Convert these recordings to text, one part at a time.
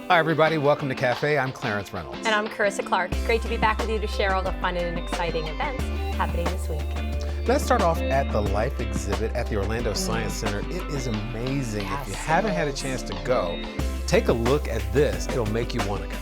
Hi everybody, welcome to Cafe. I'm Clarence Reynolds. And I'm Carissa Clark. Great to be back with you to share all the fun and exciting events happening this week. Let's start off at the Life exhibit at the Orlando Science Center. It is amazing. Yes, if you haven't had a chance to go, take a look at this. It'll make you want to go.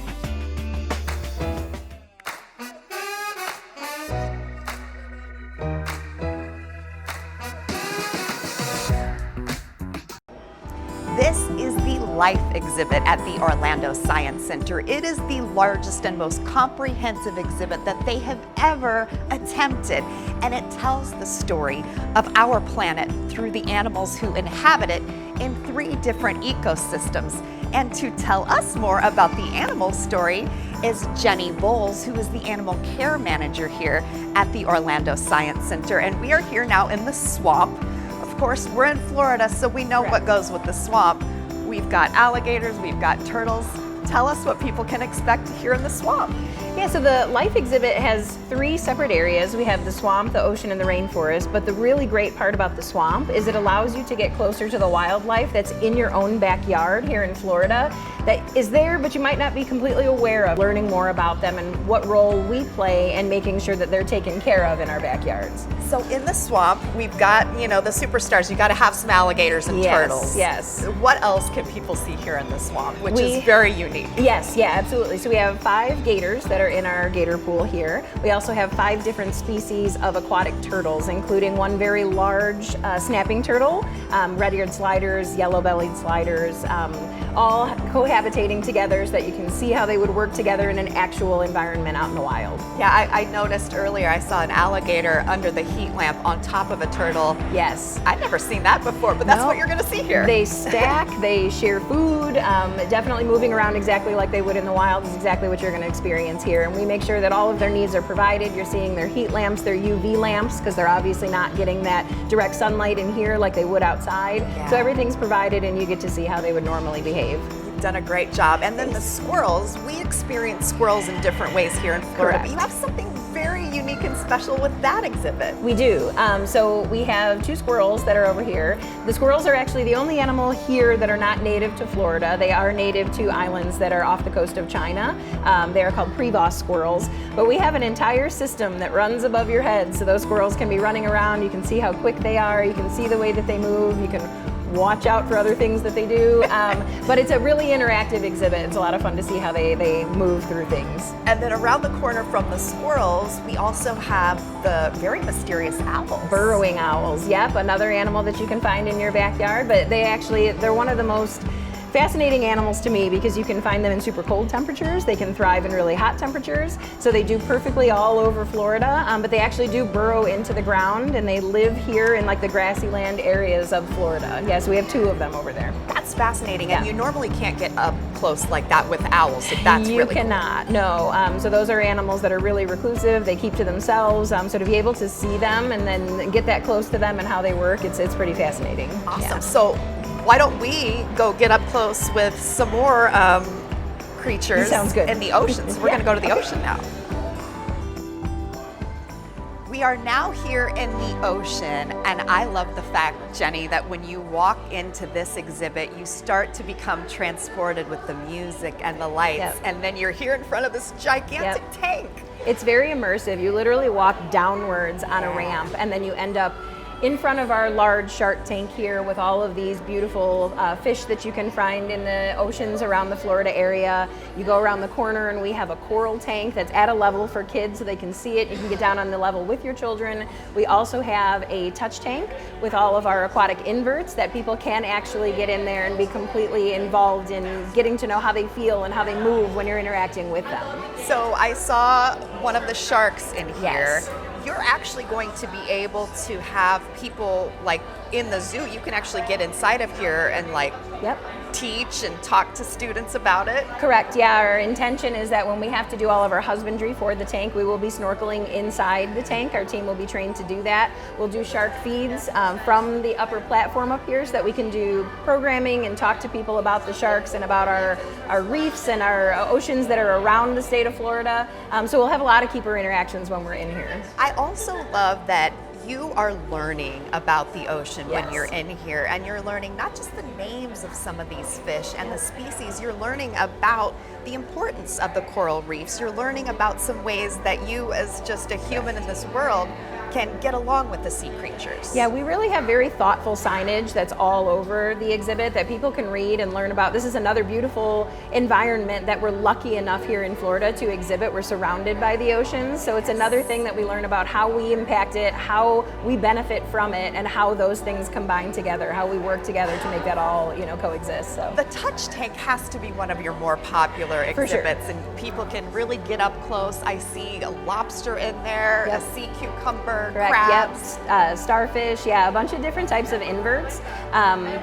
This is the Life exhibit at the Orlando Science Center. It is the largest and most comprehensive exhibit that they have ever attempted, and it tells the story of our planet through the animals who inhabit it in 3 different ecosystems. And to tell us more about the animal story is Jenny Bowles, who is the animal care manager here at the Orlando Science Center. And we are here now in the swamp. Of course, we're in Florida, so we know what goes with the swamp. We've got alligators, we've got turtles. Tell us what people can expect here in the swamp. Yeah, so the Life exhibit has 3 separate areas. We have the swamp, the ocean, and the rainforest. But the really great part about the swamp is it allows you to get closer to the wildlife that's in your own backyard here in Florida that is there, but you might not be completely aware of. Learning more about them and what role we play and making sure that they're taken care of in our backyards. So in the swamp, we've got, the superstars. You got to have some alligators and turtles. Yes. What else can people see here in the swamp, which is very unique? Yes, yeah, absolutely. So we have 5 gators that are in our gator pool here. We also have 5 different species of aquatic turtles, including one very large snapping turtle, red-eared sliders, yellow-bellied sliders, all cohabitating together so that you can see how they would work together in an actual environment out in the wild. Yeah, I noticed earlier I saw an alligator under the heat lamp on top of a turtle. Yes. I'd never seen that before, but that's what you're going to see here. They stack, they share food, definitely moving around exactly like they would in the wild is exactly what you're going to experience here. And we make sure that all of their needs are provided. You're seeing their heat lamps, their UV lamps, because they're obviously not getting that direct sunlight in here like they would outside. Yeah. So everything's provided and you get to see how they would normally behave. You've done a great job. And then the squirrels, we experience squirrels in different ways here in Florida. Correct. But you have something very unique and special with that exhibit. We do. So we have 2 squirrels that are over here. The squirrels are actually the only animal here that are not native to Florida. They are native to islands that are off the coast of China. They are called Prevost squirrels. But we have an entire system that runs above your head, so those squirrels can be running around. You can see how quick they are. You can see the way that they move. You can watch out for other things that they do. But it's a really interactive exhibit. It's a lot of fun to see how they move through things. And then around the corner from the squirrels, we also have the very mysterious owls. Burrowing owls, yep, another animal that you can find in your backyard, but they're one of the most fascinating animals to me because you can find them in super cold temperatures. They can thrive in really hot temperatures. So they do perfectly all over Florida, but they actually do burrow into the ground and they live here in like the grassy land areas of Florida. Yes, we have 2 of them over there. That's fascinating. Yeah. And you normally can't get up close like that with owls. So that's you really cannot, cool. No. So those are animals that are really reclusive. They keep to themselves. So to be able to see them and then get that close to them and how they work, it's pretty fascinating. Awesome. Yeah. So why don't we go get up close with some more creatures in the ocean. So we're going to go to the ocean now. We are now here in the ocean, and I love the fact, Jenny, that when you walk into this exhibit, you start to become transported with the music and the lights, and then you're here in front of this gigantic tank. It's very immersive. You literally walk downwards on a ramp, and then you end up in front of our large shark tank here with all of these beautiful fish that you can find in the oceans around the Florida area. You go around the corner and we have a coral tank that's at a level for kids so they can see it. You can get down on the level with your children. We also have a touch tank with all of our aquatic inverts that people can actually get in there and be completely involved in getting to know how they feel and how they move when you're interacting with them. So I saw one of the sharks in here. Yes. You're actually going to be able to have people like in the zoo. You can actually get inside of here and teach and talk to students about it. Correct, yeah. Our intention is that when we have to do all of our husbandry for the tank, we will be snorkeling inside the tank. Our team will be trained to do that. We'll do shark feeds from the upper platform up here so that we can do programming and talk to people about the sharks and about our reefs and our oceans that are around the state of Florida. So we'll have a lot of keeper interactions when we're in here. I also love that you are learning about the ocean when Yes. you're in here, and you're learning not just the names of some of these fish and the species, you're learning about the importance of the coral reefs. You're learning about some ways that you, as just a human in this world, can get along with the sea creatures. Yeah, we really have very thoughtful signage that's all over the exhibit that people can read and learn about. This is another beautiful environment that we're lucky enough here in Florida to exhibit. We're surrounded by the ocean, so it's another thing that we learn about how we impact it, how we benefit from it, and how those things combine together, how we work together to make that all, coexist. So The touch tank has to be one of your more popular For sure. exhibits, and people can really get up close. I see a lobster in there, Yep. a sea cucumber, correct, crabs. yep, starfish, yeah, a bunch of different types of inverts.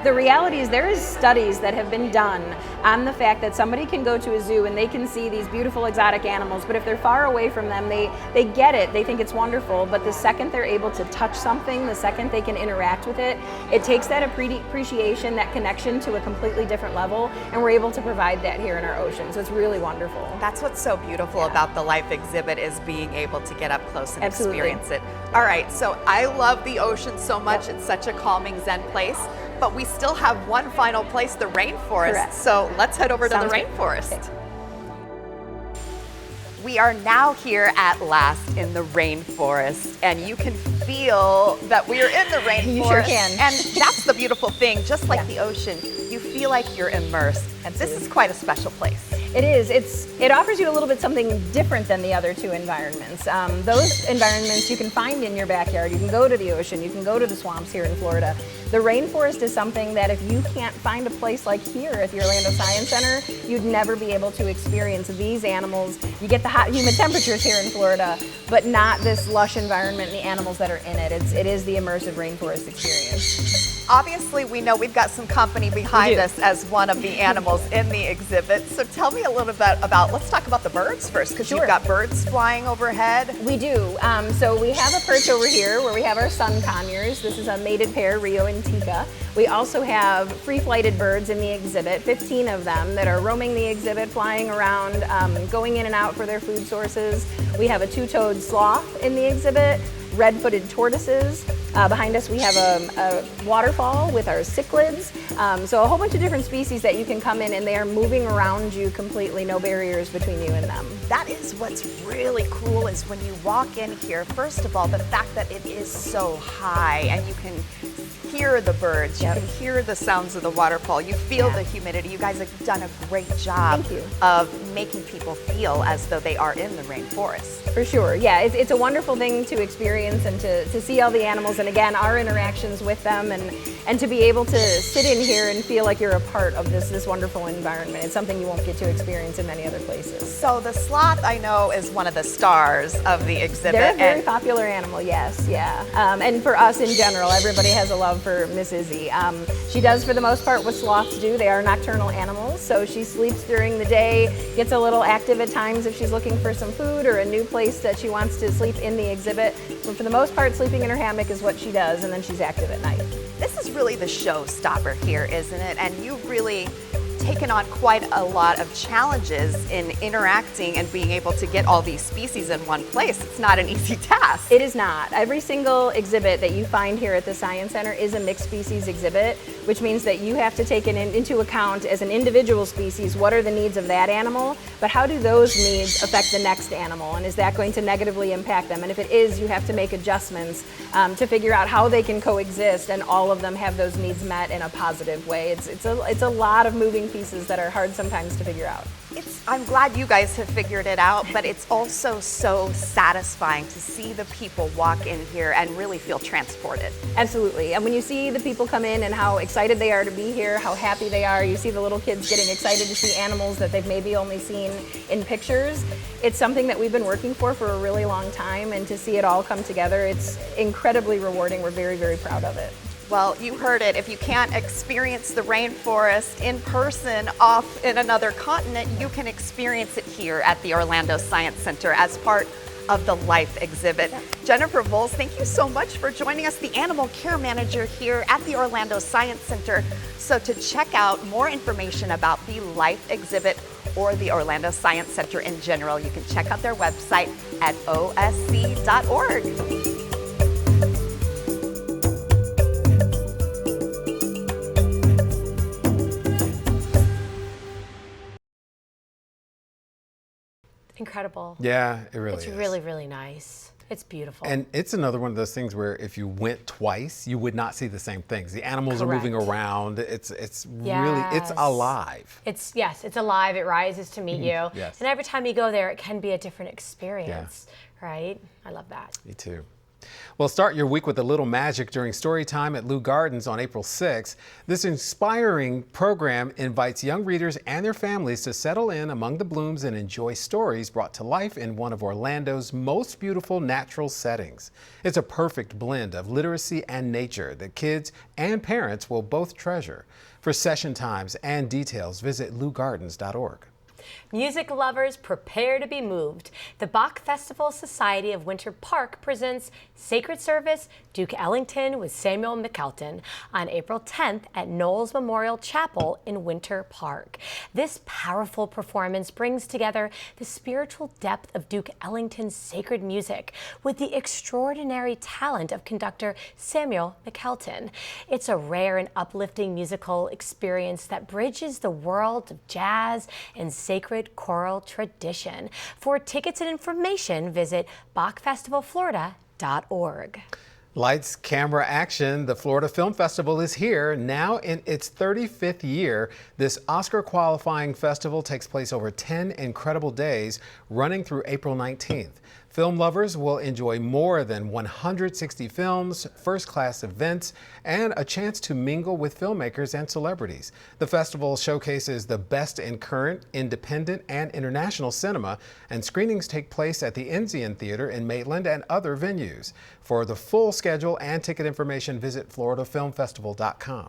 The reality is there is studies that have been done on the fact that somebody can go to a zoo and they can see these beautiful exotic animals, but if they're far away from them, they get it, they think it's wonderful, but the second they're able to touch something, the second they can interact with it, it takes that appreciation, that connection to a completely different level, and we're able to provide that here in our ocean, so it's really wonderful. That's what's so beautiful about the Life exhibit, is being able to get up close and Absolutely. experience it. All right, so I love the ocean so much. It's such a calming Zen place, but we still have one final place, the rainforest. Correct. So let's head over to Sounds the good. rainforest. Okay. We are now here at last in the rainforest, and you can feel that we are in the rainforest. You sure can. And that's the beautiful thing, just like Yeah. the ocean, you feel like you're immersed. And this Absolutely. is quite a special place. It is. It offers you a little bit something different than the other two environments. Those environments you can find in your backyard. You can go to the ocean. You can go to the swamps here in Florida. The rainforest is something that if you can't find a place like here at the Orlando Science Center, you'd never be able to experience these animals. You get the hot, humid temperatures here in Florida, but not this lush environment and the animals that are in it. It is the immersive rainforest experience. Obviously, we know we've got some company behind do. us as one of the animals in the exhibit. So tell me a little bit about, let's talk about the birds first, because Sure. you've got birds flying overhead. We do. So we have a perch over here where we have our sun conures. This is a mated pair, Rio and Tika. We also have free-flighted birds in the exhibit, 15 of them that are roaming the exhibit, flying around, going in and out for their food sources. We have a two-toed sloth in the exhibit, red-footed tortoises. Behind us we have a waterfall with our cichlids. So a whole bunch of different species that you can come in and they are moving around you completely, no barriers between you and them. That is what's really cool, is when you walk in here, first of all, the fact that it is so high and you can hear the birds, you Yep. can hear the sounds of the waterfall, you feel Yeah. the humidity. You guys have done a great job Thank you. of making people feel as though they are in the rainforest. For sure, yeah, it's a wonderful thing to experience and to see all the animals, and again, our interactions with them, and to be able to sit in here and feel like you're a part of this wonderful environment. It's something you won't get to experience in many other places. So the sloth, I know, is one of the stars of the exhibit. They're a very and popular animal, yes, yeah. And for us in general, everybody has a love for Miss Izzy. She does, for the most part, what sloths do. They are nocturnal animals, so she sleeps during the day, gets a little active at times if she's looking for some food or a new place that she wants to sleep in the exhibit. But for the most part, sleeping in her hammock is what she does, and then she's active at night. This is really the showstopper here, isn't it? And you've really taken on quite a lot of challenges in interacting and being able to get all these species in one place. It's not an easy task. It is not. Every single exhibit that you find here at the Science Center is a mixed species exhibit, which means that you have to take into account as an individual species, what are the needs of that animal, but how do those needs affect the next animal, and is that going to negatively impact them? And if it is, you have to make adjustments to figure out how they can coexist and all of them have those needs met in a positive way. It's a lot of moving pieces that are hard sometimes to figure out. I'm glad you guys have figured it out, but it's also so satisfying to see the people walk in here and really feel transported. Absolutely. And when you see the people come in and how excited they are to be here, how happy they are, you see the little kids getting excited to see animals that they've maybe only seen in pictures. It's something that we've been working for a really long time, and to see it all come together, it's incredibly rewarding. We're very, very proud of it. Well, you heard it. If you can't experience the rainforest in person off in another continent, you can experience it here at the Orlando Science Center as part of the Life exhibit. Jennifer Voles, thank you so much for joining us, the Animal Care Manager here at the Orlando Science Center. So to check out more information about the Life exhibit or the Orlando Science Center in general, you can check out their website at osc.org. incredible. Yeah, it really It's is. really, really nice. It's beautiful. And it's another one of those things where if you went twice, you would not see the same things. The animals are moving Correct. around. It's really, it's Yes. alive. It's alive. It rises to meet you. Yes. And every time you go there, it can be a different experience, right? I love that. Me too. Well, start your week with a little magic during story time at Lou Gardens on April 6th. This inspiring program invites young readers and their families to settle in among the blooms and enjoy stories brought to life in one of Orlando's most beautiful natural settings. It's a perfect blend of literacy and nature that kids and parents will both treasure. For session times and details, visit lougardens.org. Music lovers, prepare to be moved. The Bach Festival Society of Winter Park presents Sacred Service, Duke Ellington with Samuel McAlton on April 10th at Knowles Memorial Chapel in Winter Park. This powerful performance brings together the spiritual depth of Duke Ellington's sacred music with the extraordinary talent of conductor Samuel McAlton. It's a rare and uplifting musical experience that bridges the world of jazz and sacred choral tradition. For tickets and information, visit BachFestivalFlorida.org. Lights, camera, action. The Florida Film Festival is here, now in its 35th year. This Oscar-qualifying festival takes place over 10 incredible days, running through April 19th. Film lovers will enjoy more than 160 films, first-class events, and a chance to mingle with filmmakers and celebrities. The festival showcases the best in current, independent, and international cinema, and screenings take place at the Enzian Theater in Maitland and other venues. For the full schedule and ticket information, visit FloridaFilmFestival.com.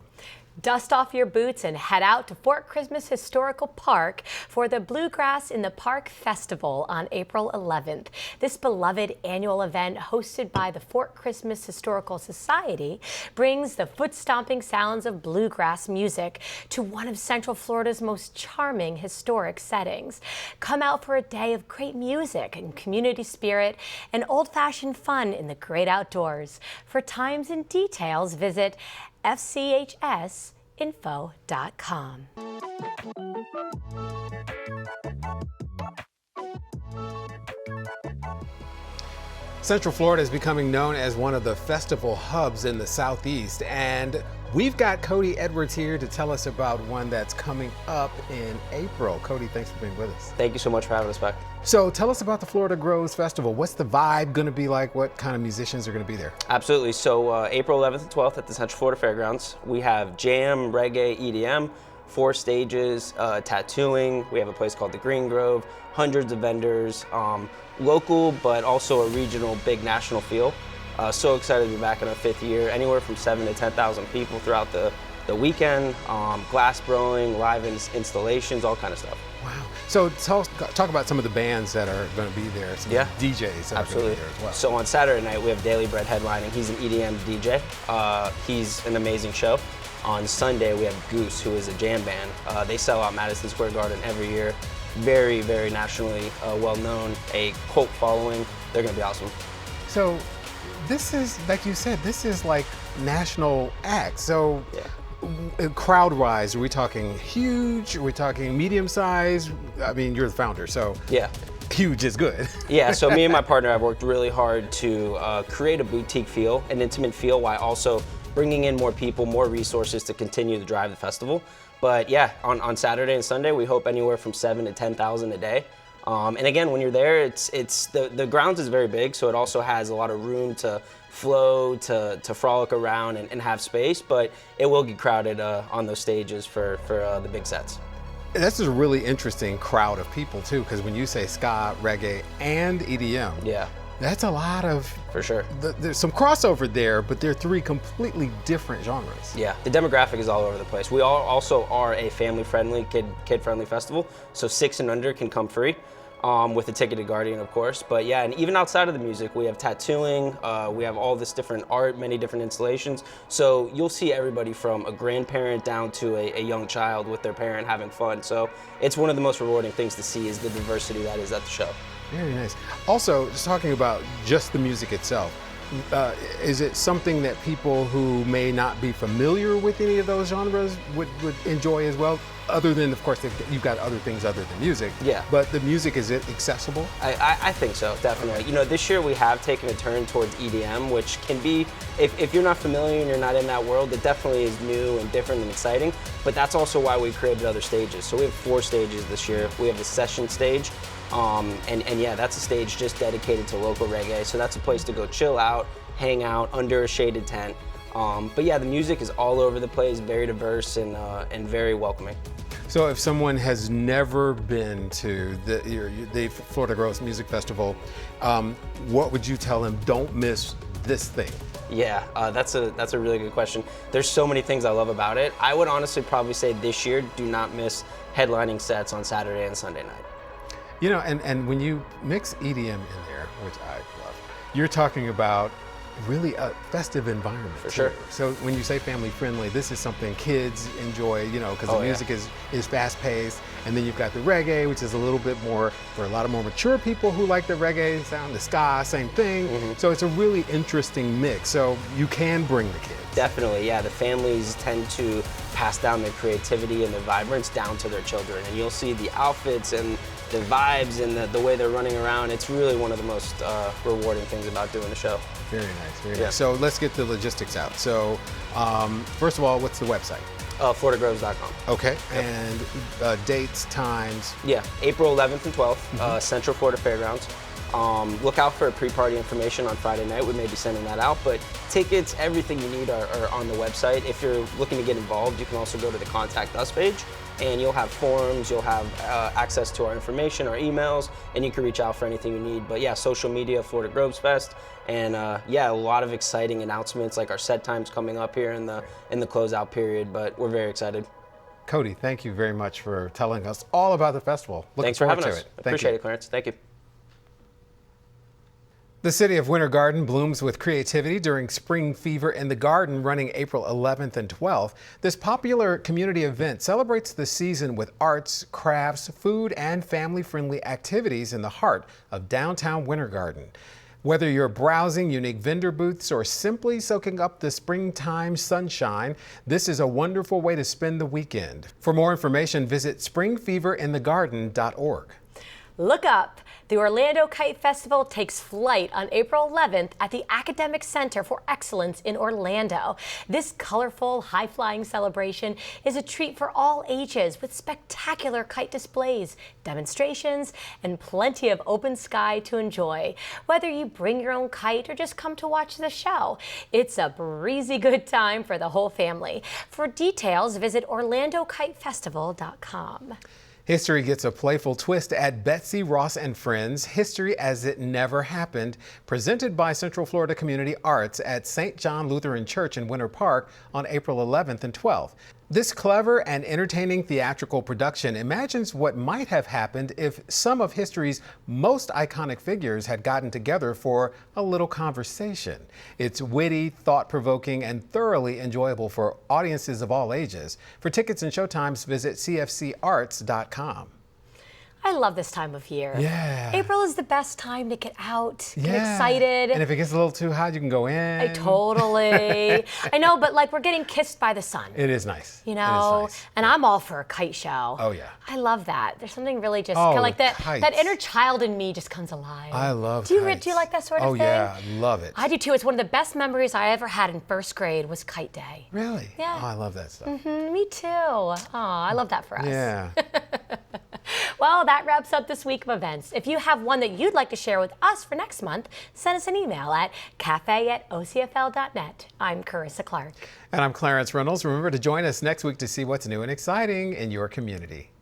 Dust off your boots and head out to Fort Christmas Historical Park for the Bluegrass in the Park Festival on April 11th. This beloved annual event hosted by the Fort Christmas Historical Society brings the foot-stomping sounds of bluegrass music to one of Central Florida's most charming historic settings. Come out for a day of great music and community spirit and old-fashioned fun in the great outdoors. For times and details, visit fchsinfo.com. Central Florida is becoming known as one of the festival hubs in the Southeast, and we've got Cody Edwards here to tell us about one that's coming up in April. Cody, thanks for being with us. Thank you so much for having us back. So tell us about the Florida Grows Festival. What's the vibe going to be like? What kind of musicians are going to be there? Absolutely. So April 11th and 12th at the Central Florida Fairgrounds, we have jam, reggae, EDM, 4 stages, tattooing. We have a place called the Green Grove, hundreds of vendors, local but also a regional big national feel. So excited to be back in our 5th year. Anywhere from 7,000 to 10,000 people throughout the weekend, glass blowing, live installations, all kind of stuff. Wow. So talk about some of the bands that are going to be there, some Yeah, DJs that absolutely. are going to be there as well. So on Saturday night, we have Daily Bread headlining. He's an EDM DJ. He's an amazing show. On Sunday, we have Goose, who is a jam band. They sell out Madison Square Garden every year. Very, very nationally well known, a cult following. They're going to be awesome. So this is, like you said, this is like national acts. So crowd-wise, are we talking huge? Are we talking medium-sized? I mean, you're the founder, so Yeah. huge is good. Yeah, so me and my partner have worked really hard to create a boutique feel, an intimate feel, while also bringing in more people, more resources to continue to drive the festival. But yeah, on Saturday and Sunday, we hope anywhere from 7,000 to 10,000 a day. And again, when you're there, it's the grounds is very big, so it also has a lot of room to flow, to frolic around and have space, but it will get crowded on those stages for the big sets. This is a really interesting crowd of people too, because when you say ska, reggae, and EDM, Yeah, that's a lot of, for sure. there's some crossover there, but they're 3 completely different genres. Yeah, the demographic is all over the place. We also are a family-friendly, kid-friendly festival, so 6 and under can come free, with a ticketed guardian, of course. But yeah, and even outside of the music, we have tattooing, we have all this different art, many different installations. So you'll see everybody from a grandparent down to a young child with their parent having fun. So it's one of the most rewarding things to see is the diversity that is at the show. Very nice. Also, just talking about just the music itself, is it something that people who may not be familiar with any of those genres would enjoy as well? Other than, of course, you've got other things other than music. Yeah. But the music, is it accessible? I think so, definitely. You know, this year we have taken a turn towards EDM, which can be, if you're not familiar and you're not in that world, it definitely is new and different and exciting. But that's also why we created other stages. So we have 4 stages this year. We have the session stage. And yeah, that's a stage just dedicated to local reggae. So that's a place to go chill out, hang out under a shaded tent. But yeah, the music is all over the place, very diverse and very welcoming. So if someone has never been to the Florida Grows Music Festival, what would you tell them? Don't miss this thing. Yeah, that's a really good question. There's so many things I love about it. I would honestly probably say this year, do not miss headlining sets on Saturday and Sunday night. You know, and when you mix EDM in there, which I love, you're talking about really a festive environment. For sure. So when you say family friendly, this is something kids enjoy, you know, because the music is fast paced. And then you've got the reggae, which is a little bit more for a lot of more mature people who like the reggae sound, the ska, same thing. So it's a really interesting mix. So you can bring the kids. Definitely, yeah. The families tend to pass down their creativity and their vibrance down to their children. And you'll see the outfits and the vibes and the way they're running around. It's really one of the most rewarding things about doing the show. Very nice, very nice. So let's get the logistics out. So first of all, what's the website? FloridaGroves.com. Okay, and dates, times? Yeah, April 11th and 12th, Central Florida Fairgrounds. Look out for pre-party information on Friday night. We may be sending that out, but tickets, everything you need are on the website. If you're looking to get involved, you can also go to the Contact Us page, and you'll have forms, you'll have access to our information, our emails, and you can reach out for anything you need. But yeah, social media, Florida Groves Fest, and yeah, a lot of exciting announcements, like our set times coming up here in the closeout period, but we're very excited. Cody, thank you very much for telling us all about the festival. Thanks for having us. Appreciate it, Clarence. Thank you. The city of Winter Garden blooms with creativity during Spring Fever in the Garden, running April 11th and 12th. This popular community event celebrates the season with arts, crafts, food, and family-friendly activities in the heart of downtown Winter Garden. Whether you're browsing unique vendor booths or simply soaking up the springtime sunshine, this is a wonderful way to spend the weekend. For more information, visit springfeverinthegarden.org. Look up! The Orlando Kite Festival takes flight on April 11th at the Academic Center for Excellence in Orlando. This colorful, high-flying celebration is a treat for all ages with spectacular kite displays, demonstrations, and plenty of open sky to enjoy. Whether you bring your own kite or just come to watch the show, it's a breezy good time for the whole family. For details, visit orlandokitefestival.com. History gets a playful twist at Betsy Ross and Friends, History as It Never Happened, presented by Central Florida Community Arts at St. John Lutheran Church in Winter Park on April 11th and 12th. This clever and entertaining theatrical production imagines what might have happened if some of history's most iconic figures had gotten together for a little conversation. It's witty, thought-provoking, and thoroughly enjoyable for audiences of all ages. For tickets and showtimes, visit cfcarts.com. I love this time of year. Yeah. April is the best time to get out, get Yeah. excited. And if it gets a little too hot, you can go in. Totally. I know, but like we're getting kissed by the sun. It is nice. You It know, is nice. and I'm all for a kite show. Oh, yeah. I love that. There's something really just Oh, kind of like that. kites. That inner child in me just comes alive. I love Do you kites. do you like that sort of thing? Oh yeah, I love it. I do too. It's one of the best memories I ever had in first grade was kite day. Really? Yeah. Oh, I love that stuff. Me too. Oh, I love that for us. Yeah. Well, that wraps up this week of events. If you have one that you'd like to share with us for next month, send us an email at cafe@ocfl.net. I'm Carissa Clark. And I'm Clarence Reynolds. Remember to join us next week to see what's new and exciting in your community.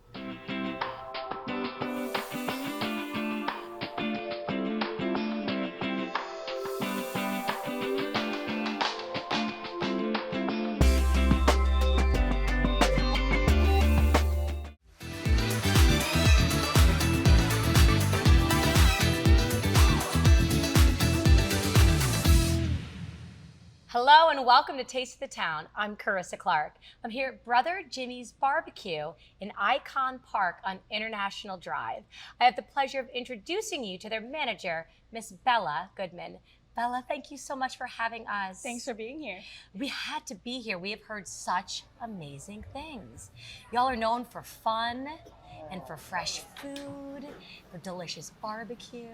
Hello and welcome to Taste of the Town. I'm Carissa Clark. I'm here at Brother Jimmy's Barbecue in Icon Park on International Drive. I have the pleasure of introducing you to their manager, Miss Bella Goodman. Bella, thank you so much for having us. Thanks for being here. We had to be here. We have heard such amazing things. Y'all are known for fun and for fresh food, for delicious barbecue.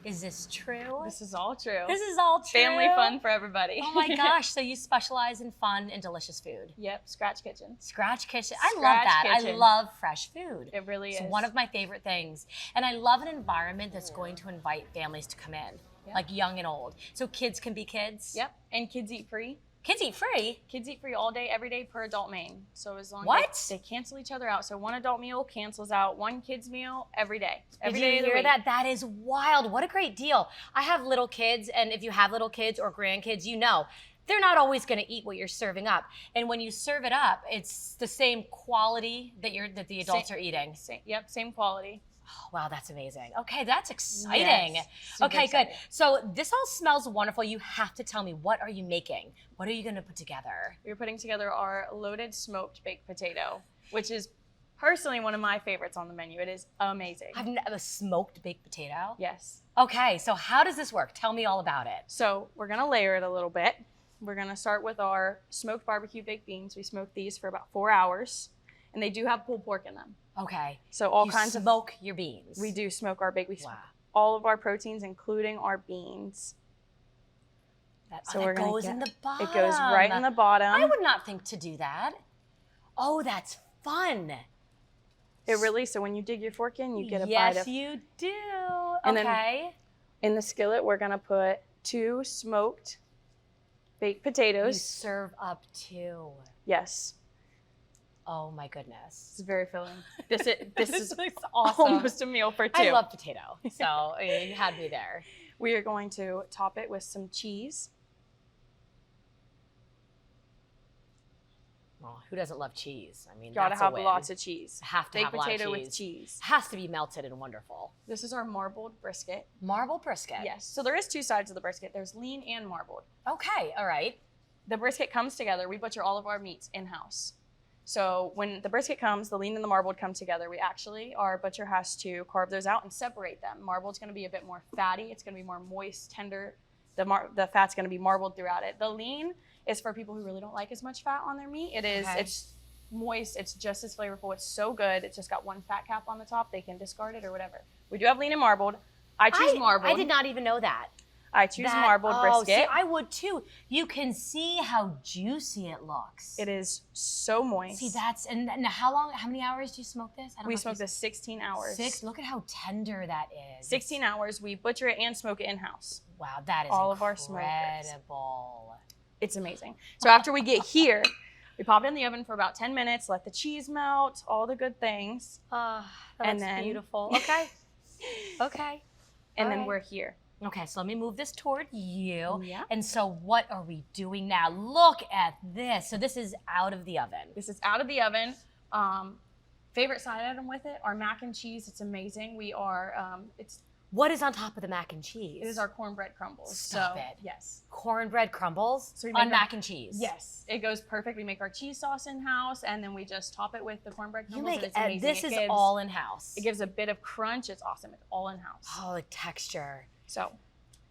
Is this true? This is all true. This is all true. Family fun for everybody. Oh my gosh, so you specialize in fun and delicious food. Yep, Scratch Kitchen. Scratch Kitchen. I love Scratch that. I Kitchen. love fresh food. It really It's is. one of my favorite things. And I love an environment that's going to invite families to come in, like young and old. So kids can be kids. Yep, and kids eat free. Kids eat free. Kids eat free all day, every day per adult main. So as long What? as they cancel each other out. So one adult meal cancels out one kid's meal every day. Every Did day you of the hear week. that? That is wild. What a great deal. I have little kids, and if you have little kids or grandkids, you know they're not always going to eat what you're serving up. And when you serve it up, it's the same quality that the adults are eating. Same quality. Oh, wow, that's amazing. Okay, that's exciting. Yes, super Okay, exciting. good. So this all smells wonderful. You have to tell me, what are you making? What are you going to put together? We're putting together our loaded smoked baked potato, which is personally one of my favorites on the menu. It is amazing. I've never smoked baked potato. Yes. Okay, so how does this work? Tell me all about it. So we're gonna layer it a little bit. We're gonna start with our smoked barbecue baked beans. We smoke these for about 4 hours, and they do have pulled pork in them. Okay. So all you kinds of smoke your beans. we do smoke our baked. We smoke Wow. all of our proteins, including our beans. That, So that we're gonna goes get- in the bottom. It goes right in the bottom. I would not think to do that. Oh, that's fun. It really, so when you dig your fork in, you get a yes, bite of. you do. And then- Okay. In the skillet, we're gonna put 2 smoked baked You potatoes. serve up two. Yes, Oh my goodness. it's very filling. This is looks awesome. almost a meal for 2. I love potato, so you had me there. We are going to top it with some cheese. Well, who doesn't love cheese? I mean, Gotta that's a have win. lots of cheese. Have to Baked have a lot of potato with cheese. cheese. Has to be melted and wonderful. This is our marbled brisket. Marble brisket. Yes. So there is 2 sides of the brisket. There's lean and marbled. Okay. All right. The brisket comes together. We butcher all of our meats in-house. So when the brisket comes, the lean and the marbled come together. Our butcher has to carve those out and separate them. Marbled's gonna be a bit more fatty. It's gonna be more moist, tender. The fat's gonna be marbled throughout it. The lean is for people who really don't like as much fat on their meat. It's moist, it's just as flavorful. It's so good. It's just got one fat cap on the top. They can discard it or whatever. We do have lean and marbled. I choose marbled. I did not even know that. I choose marbled brisket. See, I would too. You can see how juicy it looks. It is so moist. See, and how many hours do you smoke this? I don't We know if smoke you- this 16 hours. 6. Look at how tender that is. 16 hours. We butcher it and smoke it in-house. Wow, that is all of our smokers. incredible. It's amazing. So after we get here, we pop it in the oven for about 10 minutes, let the cheese melt, all the good things, That's And then- beautiful. Okay. Okay. and All then right. we're here. Okay, so let me move this toward you. Yeah. And so what are we doing now? Look at this. So this is out of the oven. This is out of the oven. Favorite side item with it, our mac and cheese. It's amazing. What is on top of the mac and cheese? It is our cornbread crumbles. Stop so, it. Yes. cornbread crumbles So we make on our- mac and cheese. Yes. It goes perfect. We make our cheese sauce in-house, and then we just top it with the cornbread You crumbles. make and it's amazing. this It is gives- all in house. It gives a bit of crunch. It's awesome. It's all in-house. Oh, the texture. So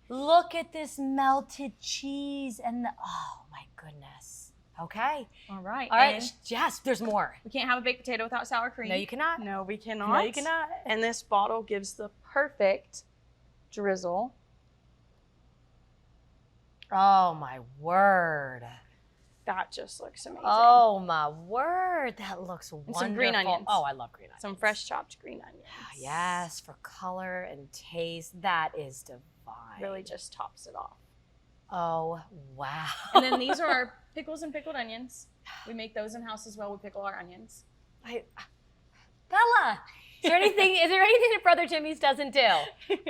Look at this melted cheese and oh my goodness. Okay. all right. All right. And Yes, there's more. we can't have a baked potato without sour cream. No, you cannot. No, we cannot. No, you cannot. And this bottle gives the perfect drizzle. Oh my word. That just looks amazing. Oh my word. That looks wonderful. some green onions. Oh, I love green onions. Some fresh chopped green onions. Yes, for color and taste. That is divine. Really just tops it off. Oh, wow. And then these are our pickles and pickled onions. We make those in-house as well. We pickle our onions. Bella, is there anything that Brother Jimmy's doesn't do?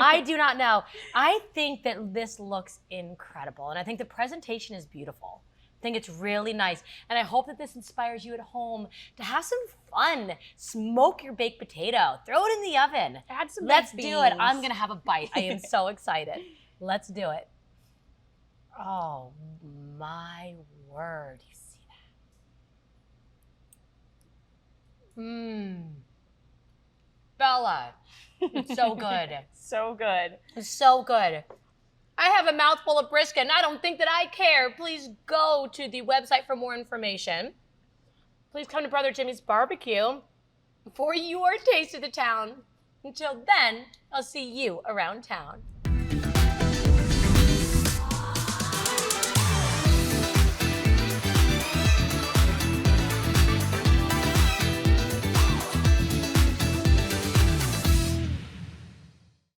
I do not know. I think that this looks incredible, and I think the presentation is beautiful. I think it's really nice, and I hope that this inspires you at home to have some fun. Smoke your baked potato. Throw it in the oven. Add some Let's baked do it. beans. I'm going to have a bite. I am so excited. Let's do it. Oh, my word. You see that? Mmm. Bella, it's so good. So good. It's so good. I have a mouthful of brisket and I don't think that I care. Please go to the website for more information. Please come to Brother Jimmy's Barbecue for your taste of the town. Until then, I'll see you around town.